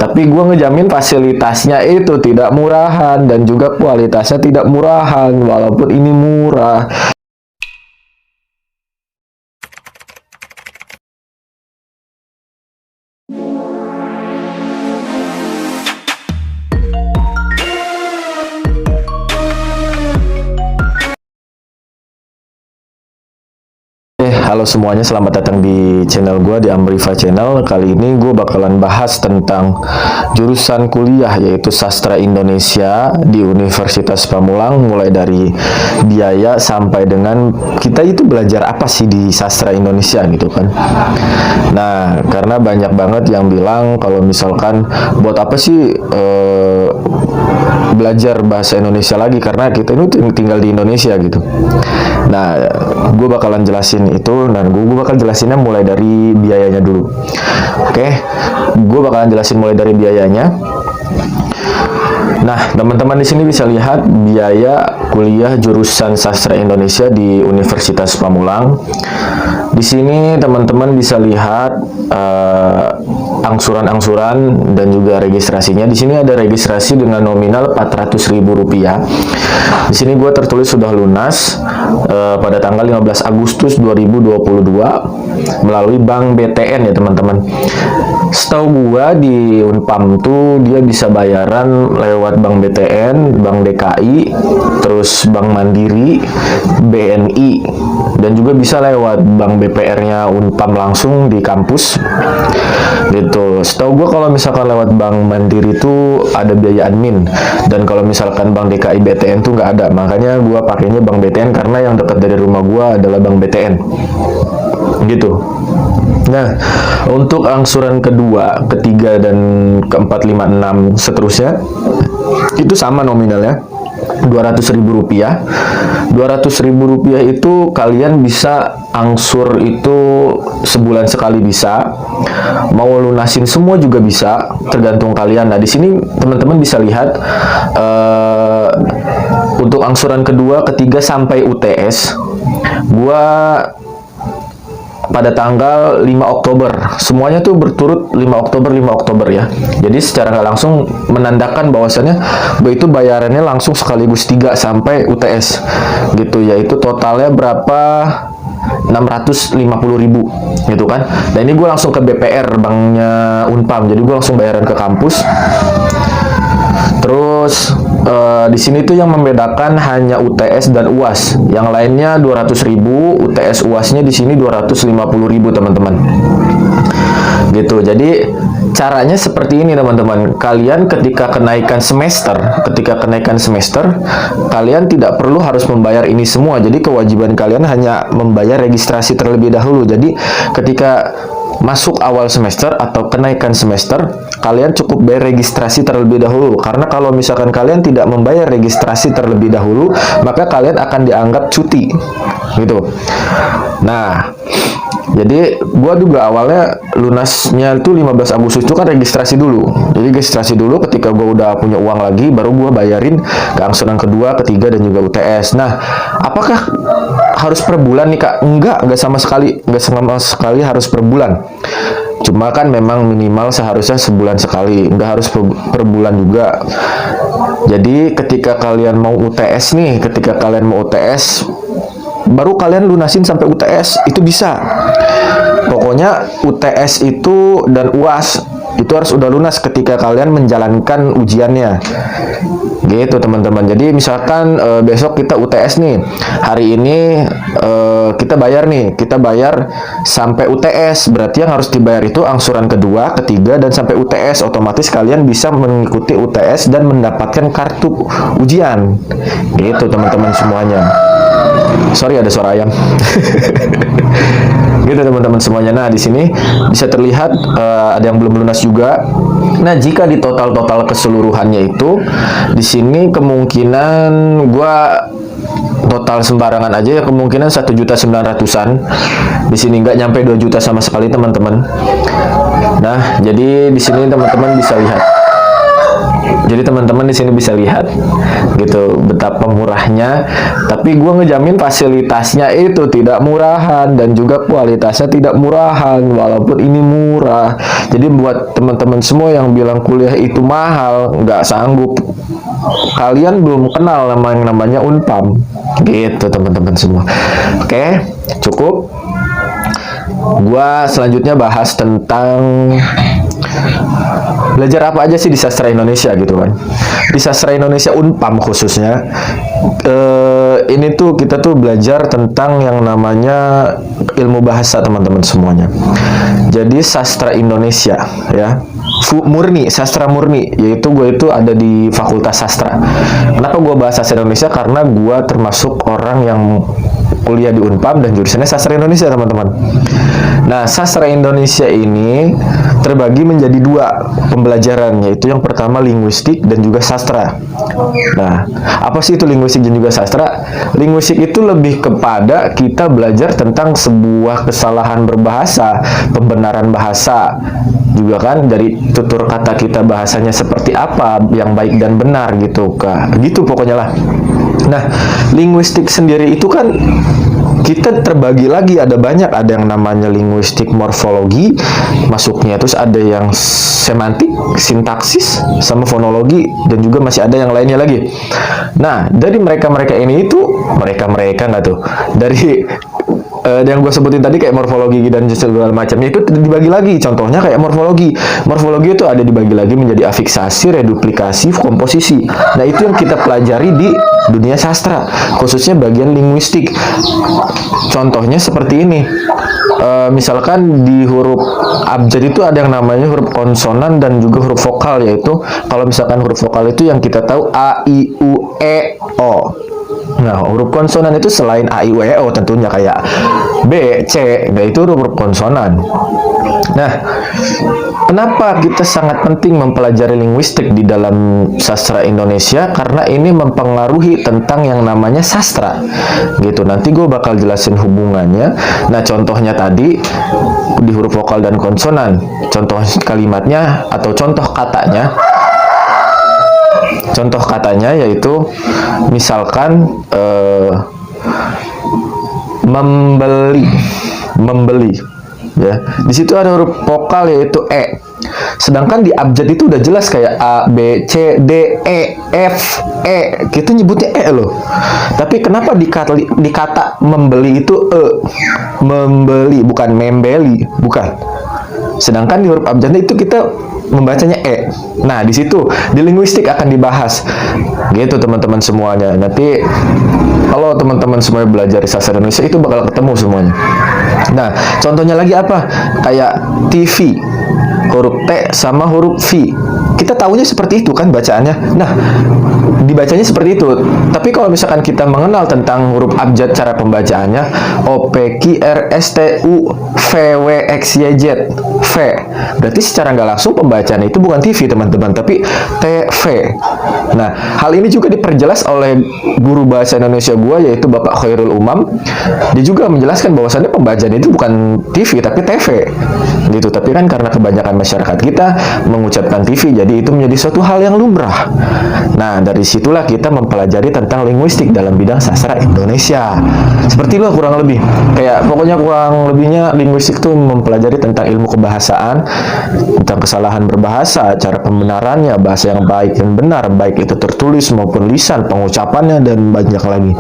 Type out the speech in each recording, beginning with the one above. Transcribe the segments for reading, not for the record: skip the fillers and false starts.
Tapi gue ngejamin fasilitasnya itu tidak murahan dan juga kualitasnya tidak murahan, walaupun ini murah. Halo semuanya, selamat datang di channel gue, di Amriva Channel. Kali ini gue bakalan bahas tentang jurusan kuliah, yaitu Sastra Indonesia di Universitas Pamulang. Mulai dari biaya sampai dengan kita itu belajar apa sih di Sastra Indonesia gitu kan. Nah, karena banyak banget yang bilang kalau misalkan buat apa sih belajar bahasa Indonesia lagi, karena kita ini tinggal di Indonesia gitu. Nah, gue bakalan jelasin itu, dan gue bakal jelasinnya mulai dari biayanya dulu. Oke, gue bakalan jelasin mulai dari biayanya. Nah, teman-teman di sini bisa lihat biaya kuliah jurusan Sastra Indonesia di Universitas Pamulang. Di sini teman-teman bisa lihat angsuran-angsuran dan juga registrasinya. Di sini ada registrasi dengan nominal Rp400.000. Di sini gue tertulis sudah lunas pada tanggal 15 Agustus 2022 melalui Bank BTN ya teman-teman. Setahu gue di Unpam tuh dia bisa bayaran lewat Bank BTN, Bank DKI, terus Bank Mandiri, BNI, dan juga bisa lewat Bank BPR-nya Unpam langsung di kampus gitu. Setahu gue kalau misalkan lewat Bank Mandiri itu ada biaya admin, dan kalau misalkan Bank DKI BTN tuh nggak ada. Makanya gue pakainya Bank BTN karena yang dekat dari rumah gue adalah Bank BTN gitu. Nah, untuk angsuran kedua, ketiga, dan keempat, lima, enam, seterusnya itu sama nominalnya Rp200.000. Rp200.000 itu kalian bisa angsur itu sebulan sekali bisa, mau lunasin semua juga bisa, tergantung kalian. Nah, di sini teman-teman bisa lihat untuk angsuran kedua, ketiga, sampai UTS, gua pada tanggal 5 Oktober. Semuanya tuh berturut 5 Oktober ya. Jadi secara nggak langsung menandakan bahwasannya itu bayarannya langsung sekaligus 3 sampai UTS gitu, yaitu totalnya berapa? 650.000 gitu kan. Dan ini gue langsung ke BPR, banknya Unpam. Jadi gue langsung bayaran ke kampus. Terus di sini tuh yang membedakan hanya UTS dan UAS. Yang lainnya 200.000, UTS UASnya di sini 250.000 teman-teman. Gitu. Jadi caranya seperti ini teman-teman. Kalian ketika kenaikan semester, kalian tidak perlu harus membayar ini semua. Jadi kewajiban kalian hanya membayar registrasi terlebih dahulu. Jadi ketika masuk awal semester atau kenaikan semester, kalian cukup bayar registrasi terlebih dahulu. Karena kalau misalkan kalian tidak membayar registrasi terlebih dahulu, maka kalian akan dianggap cuti gitu. Nah, jadi gua juga awalnya lunasnya itu 15 Agustus itu kan registrasi dulu. Jadi registrasi dulu, ketika gua udah punya uang lagi baru gua bayarin ke angsuran kedua, ketiga, dan juga UTS. Nah, apakah harus per bulan nih Kak? Enggak sama sekali harus per bulan. Cuma kan memang minimal seharusnya sebulan sekali, enggak harus per bulan juga. Jadi ketika kalian mau UTS nih, baru kalian lunasin sampai UTS, itu bisa. Pokoknya UTS itu dan UAS itu harus udah lunas ketika kalian menjalankan ujiannya. Gitu teman-teman. Jadi misalkan besok kita UTS nih, hari ini kita bayar sampai UTS, berarti yang harus dibayar itu angsuran kedua, ketiga, dan sampai UTS. Otomatis kalian bisa mengikuti UTS dan mendapatkan kartu ujian. Gitu teman-teman semuanya. Sorry ada suara ayam. Gitu teman-teman semuanya. Nah, di sini bisa terlihat ada yang belum lunas juga. Nah, jika di total keseluruhannya itu, di sini kemungkinan gua total sembarangan aja ya, kemungkinan 1.900.000-an. Di sini nggak nyampe 2 juta sama sekali teman-teman. Nah, jadi di sini teman-teman bisa lihat Jadi teman-teman di sini bisa lihat gitu betapa murahnya, tapi gue ngejamin fasilitasnya itu tidak murahan dan juga kualitasnya tidak murahan walaupun ini murah. Jadi buat teman-teman semua yang bilang kuliah itu mahal, nggak sanggup, kalian belum kenal yang namanya Unpam gitu teman-teman semua. Oke, cukup. Gua selanjutnya bahas tentang belajar apa aja sih di sastra Indonesia gitu kan. Di sastra Indonesia Unpam khususnya, ini tuh kita tuh belajar tentang yang namanya ilmu bahasa teman-teman semuanya. Jadi sastra Indonesia ya, murni, sastra murni, yaitu gue itu ada di Fakultas Sastra. Kenapa gue bahas sastra Indonesia? Karena gue termasuk orang yang kuliah di Unpam dan jurusannya sastra Indonesia teman-teman. Nah, sastra Indonesia ini terbagi menjadi dua pembelajaran, yaitu yang pertama linguistik dan juga sastra. Nah, apa sih itu linguistik dan juga sastra? Linguistik itu lebih kepada kita belajar tentang sebuah kesalahan berbahasa, pembenaran bahasa, juga kan dari tutur kata kita bahasanya seperti apa, yang baik dan benar gitu, Kak. Gitu pokoknya lah. Nah, linguistik sendiri itu kan kita terbagi lagi, ada banyak, ada yang namanya linguistik morfologi masuknya, terus ada yang semantik, sintaksis, sama fonologi, dan juga masih ada yang lainnya lagi. Nah, dari mereka-mereka ini itu, mereka-mereka nggak tuh, dari yang gue sebutin tadi kayak morfologi dan segala macamnya itu dibagi lagi. Contohnya kayak morfologi itu ada dibagi lagi menjadi afiksasi, reduplikasi, komposisi. Nah, itu yang kita pelajari di dunia sastra, khususnya bagian linguistik. Contohnya seperti ini. Misalkan di huruf abjad itu ada yang namanya huruf konsonan dan juga huruf vokal, yaitu kalau misalkan huruf vokal itu yang kita tahu A, I, U, E, O. Nah, huruf konsonan itu selain A, I, U, E, O tentunya kayak B, C, nah itu huruf konsonan. Nah, kenapa kita sangat penting mempelajari linguistik di dalam sastra Indonesia? Karena ini mempengaruhi tentang yang namanya sastra gitu. Nanti gue bakal jelasin hubungannya. Nah, contohnya tadi di huruf vokal dan konsonan, contoh kalimatnya atau contoh katanya. Contoh katanya yaitu misalkan membeli ya. Di situ ada huruf vokal yaitu E. Sedangkan di abjad itu udah jelas kayak A, B, C, D, E, F, E. Kita nyebutnya E loh. Tapi kenapa di kata membeli itu E? Membeli, bukan membeli, bukan. Sedangkan di huruf abjadnya itu kita membacanya E. Nah, di situ di linguistik akan dibahas. Gitu teman-teman semuanya. Nanti kalau teman-teman semuanya belajar di sastra Indonesia itu bakal ketemu semuanya. Nah, contohnya lagi apa? Kayak TV, huruf T sama huruf V. Kita tahunya seperti itu kan bacaannya. Nah, dibacanya seperti itu. Tapi kalau misalkan kita mengenal tentang huruf abjad cara pembacaannya, O, P, Q, R, S, T, U, V, W, X, Y, Z, V. Berarti secara nggak langsung pembacaan itu bukan TV teman-teman, tapi TV. Nah, hal ini juga diperjelas oleh guru bahasa Indonesia gua, yaitu Bapak Khairul Umam. Dia juga menjelaskan bahwasannya pembacaan itu bukan TV tapi TV gitu. Tapi kan karena kebanyakan masyarakat kita mengucapkan TV, jadi itu menjadi suatu hal yang lumrah. Nah, dari situlah kita mempelajari tentang linguistik dalam bidang sastra Indonesia. Seperti itu kurang lebih. Kayak pokoknya kurang lebihnya linguistik itu mempelajari tentang ilmu kebahasaan, tentang kesalahan berbahasa, cara pembenarannya, bahasa yang baik dan benar, baik itu tertulis maupun lisan, pengucapannya dan banyak lagi.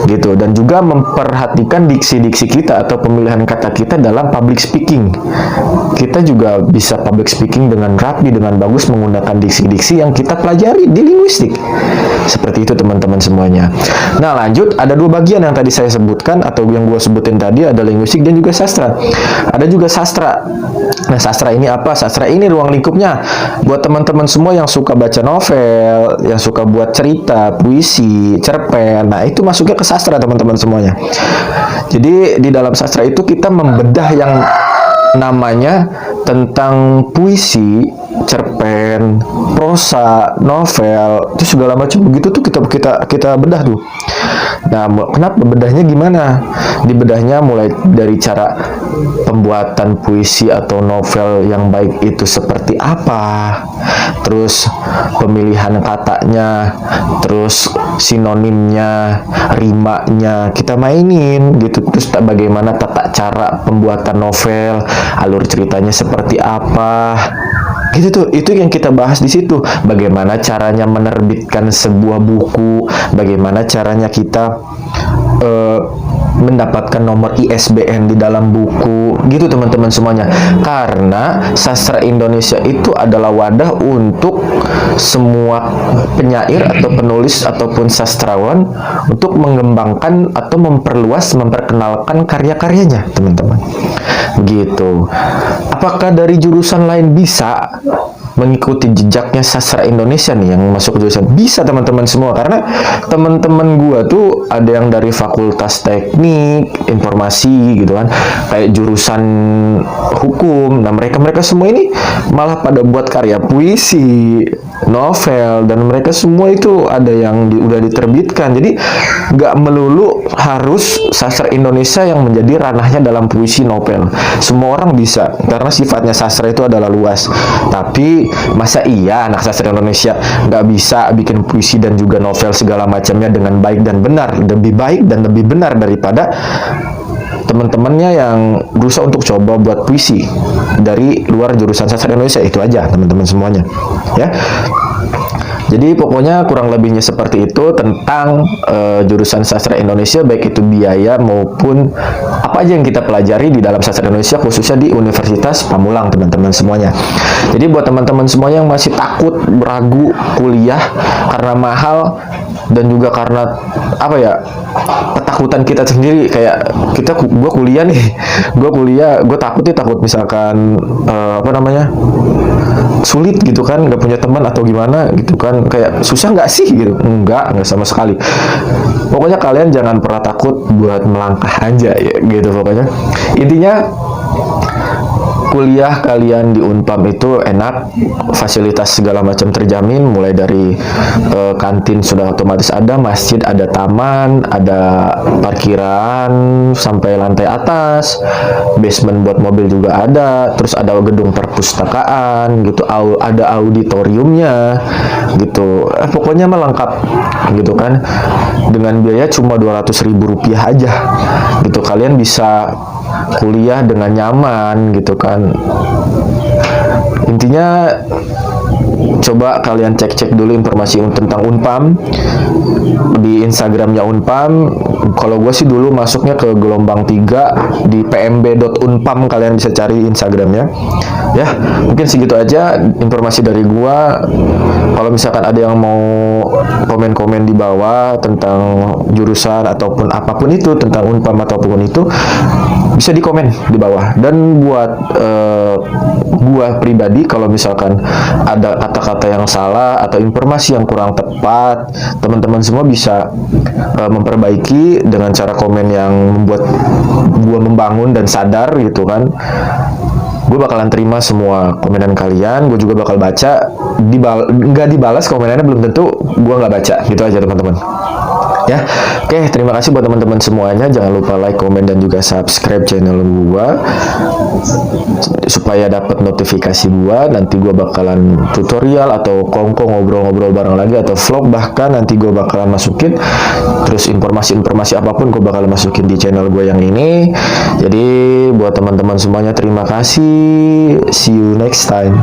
Gitu. Dan juga memperhatikan diksi-diksi kita atau pemilihan kata kita dalam public speaking. Kita juga bisa public speaking dengan rapi, dengan bagus menggunakan diksi-diksi yang kita pelajari di linguistik. Seperti itu teman-teman semuanya. Nah, lanjut, ada dua bagian yang tadi saya sebutkan atau yang gue sebutin tadi, ada linguistik dan juga sastra. Ada juga sastra. Nah, sastra ini apa? Sastra ini ruang lingkupnya buat teman-teman semua yang suka baca novel, yang suka buat cerita, puisi, cerpen. Nah, itu masuknya ke sastra teman-teman semuanya. Jadi di dalam sastra itu kita membedah yang namanya tentang puisi, cerpen, prosa, novel, itu segala macam begitu tuh kita bedah tuh. Nah, kenapa bedahnya gimana? Dibedahnya mulai dari cara pembuatan puisi atau novel yang baik itu seperti apa, terus pemilihan katanya, terus sinonimnya, rimanya kita mainin gitu. Terus bagaimana tata cara pembuatan novel, alur ceritanya seperti apa. Gitu tuh, itu yang kita bahas di situ. Bagaimana caranya menerbitkan sebuah buku, bagaimana caranya kita mendapatkan nomor ISBN di dalam buku, gitu teman-teman semuanya. Karena sastra Indonesia itu adalah wadah untuk semua penyair atau penulis ataupun sastrawan untuk mengembangkan atau memperluas, memperkenalkan karya-karyanya, teman-teman. Gitu. Apakah dari jurusan lain bisa mengikuti jejaknya sastra Indonesia nih yang masuk jurusan? Bisa teman-teman semua, karena teman-teman gua tuh ada yang dari fakultas teknik informasi gitu kan, kayak jurusan hukum. Nah, mereka semua ini malah pada buat karya puisi, novel, dan mereka semua itu ada yang udah diterbitkan. Jadi nggak melulu harus sastra Indonesia yang menjadi ranahnya dalam puisi, novel. Semua orang bisa, karena sifatnya sastra itu adalah luas. Tapi masa iya anak sastra Indonesia nggak bisa bikin puisi dan juga novel segala macamnya dengan baik dan benar, lebih baik dan lebih benar daripada teman-temannya yang berusaha untuk coba buat puisi dari luar jurusan sastra Indonesia. Itu aja teman-teman semuanya ya. Jadi pokoknya kurang lebihnya seperti itu tentang jurusan sastra Indonesia, baik itu biaya maupun apa aja yang kita pelajari di dalam sastra Indonesia, khususnya di Universitas Pamulang, teman-teman semuanya. Jadi buat teman-teman semuanya yang masih takut, ragu kuliah karena mahal dan juga karena apa ya, ketakutan kita sendiri, kayak gue kuliah nih, gue takut misalkan apa namanya, sulit gitu kan, nggak punya teman atau gimana gitu kan, kayak susah nggak sih gitu. Nggak sama sekali. Pokoknya kalian jangan pernah takut buat melangkah aja ya gitu. Pokoknya intinya kuliah kalian di Unpam itu enak, fasilitas segala macam terjamin, mulai dari kantin sudah otomatis ada, masjid ada, taman ada, parkiran sampai lantai atas, basement buat mobil juga ada, terus ada gedung perpustakaan gitu, ada auditoriumnya gitu. Pokoknya mah lengkap gitu kan, dengan biaya cuma Rp200.000 aja gitu. Kalian bisa kuliah dengan nyaman gitu kan. Intinya coba kalian cek-cek dulu informasi tentang Unpam di Instagramnya Unpam. Kalau gue sih dulu masuknya ke gelombang 3 di pmb.unpam, kalian bisa cari Instagramnya ya. Mungkin segitu aja informasi dari gue. Kalau misalkan ada yang mau komen-komen di bawah tentang jurusan ataupun apapun itu tentang Unpam ataupun itu, bisa di komen di bawah. Dan buat gua pribadi, kalau misalkan ada kata-kata yang salah atau informasi yang kurang tepat, teman-teman semua bisa memperbaiki dengan cara komen yang membuat gua membangun dan sadar gitu kan. Gue bakalan terima semua komenan kalian, gue juga bakal baca. Nggak dibalas komenannya belum tentu gue nggak baca, gitu aja teman-teman ya. Oke, terima kasih buat teman-teman semuanya. Jangan lupa like, komen, dan juga subscribe channel gua supaya dapat notifikasi gua. Nanti gua bakalan tutorial atau kongko ngobrol-ngobrol bareng lagi, atau vlog, bahkan nanti gua bakalan masukin terus informasi-informasi apapun gua bakalan masukin di channel gua yang ini. Jadi buat teman-teman semuanya, terima kasih, see you next time.